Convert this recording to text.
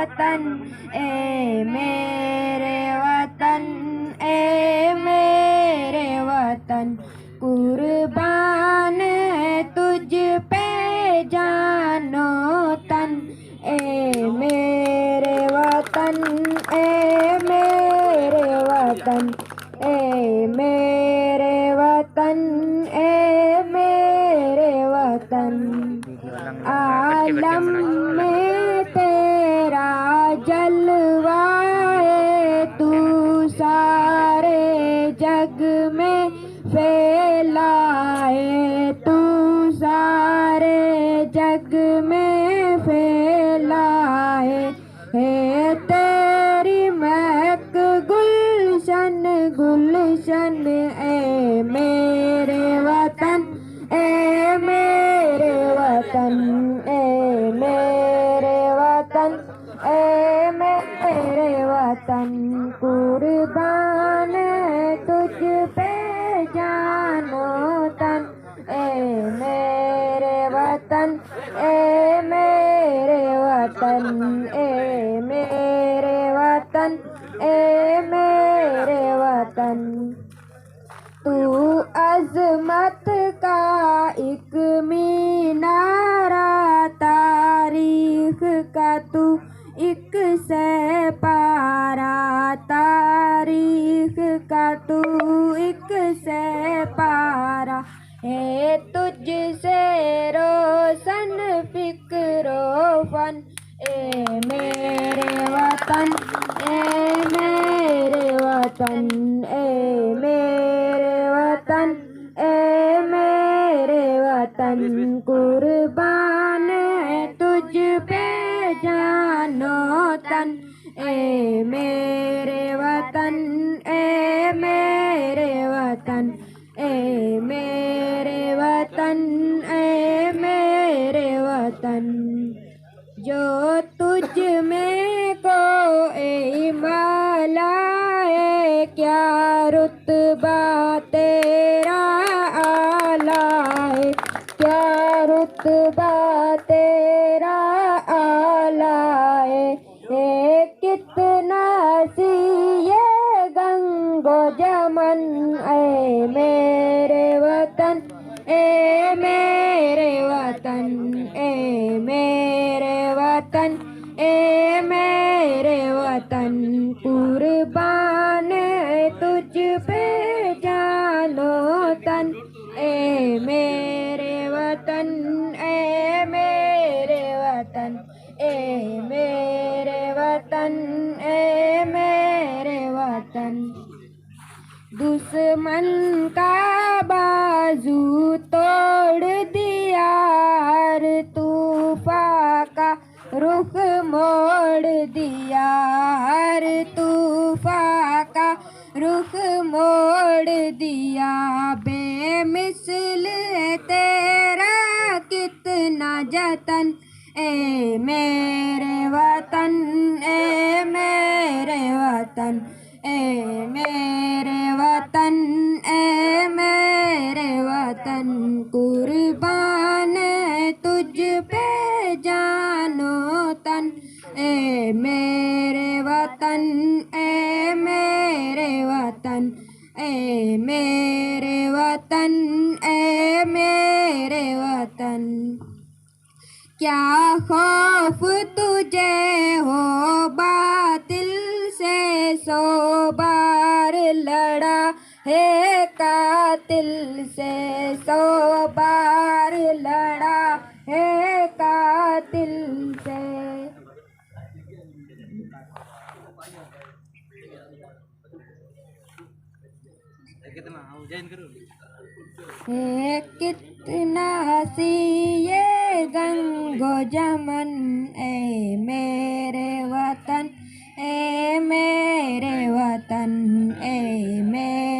वतन ए मेरे वतन ए मेरे वतन कुर्बान है तुझ पे जानो तन ए मेरे वतन ए मेरे वतन ए मेरे वतन ए मेरे वतन आलम में तेरा जलवा है तू सारे जग में फैलाए तू सारे जग में फैलाए है तेरी महक गुलशन गुलशन ए मेरे वतन ए मेरे वतन ए मेरे वतन ए मेरे वतन कुर्बान है तुझ पे जानो तन ए मेरे वतन ए मेरे वतन ए मेरे वतन ए मेरे वतन तू अज़मत का एक मीनारा तारीख का तू एक सैपारा तारीख का तू एक सैपारा है तुझसे रोशन फिक्रो फन ए मेरे वतन ए मेरे वतन ए मेरे वतन ए मेरे वतन कुर्बान है तुझ पे जानो तन ए मेरे वतन ए मेरे वतन ए मेरे वतन ए मेरे वतन जो तुझ में कोई माला है क्या रुतबा तेरा आला है क्या रुतबा तेरा आला है कितना सी ये गंगो जमन ए मेरे वतन ए मेरे वतन ए मेरे वतन ए मेरे वतन कुर्बान है तुझ पे जानो तन ए मेरे वतन ए मेरे वतन ए मेरे वतन ए मेरे वतन दुश्मन का बाजू तोड़ दिया हर तूफान का रुख मोड़ दिया हर तूफान का रुख मोड़ दिया बेमिसल है तेरा कितना जतन ए मेरे वतन ए मेरे वतन ए मेरे वतन ए मेरे वतन कुर्बान है तुझ पे जानो तन ए मेरे वतन ए मेरे वतन ए मेरे वतन ए मेरे वतन क्या खौफ तुझे हो बातिल से सौ बार लड़ा है कातिल से सौ बार लड़ा है कातिल से है कितना सी ये गंगो जमन ए मेरे वतन ए मेरे वतन ए मेरे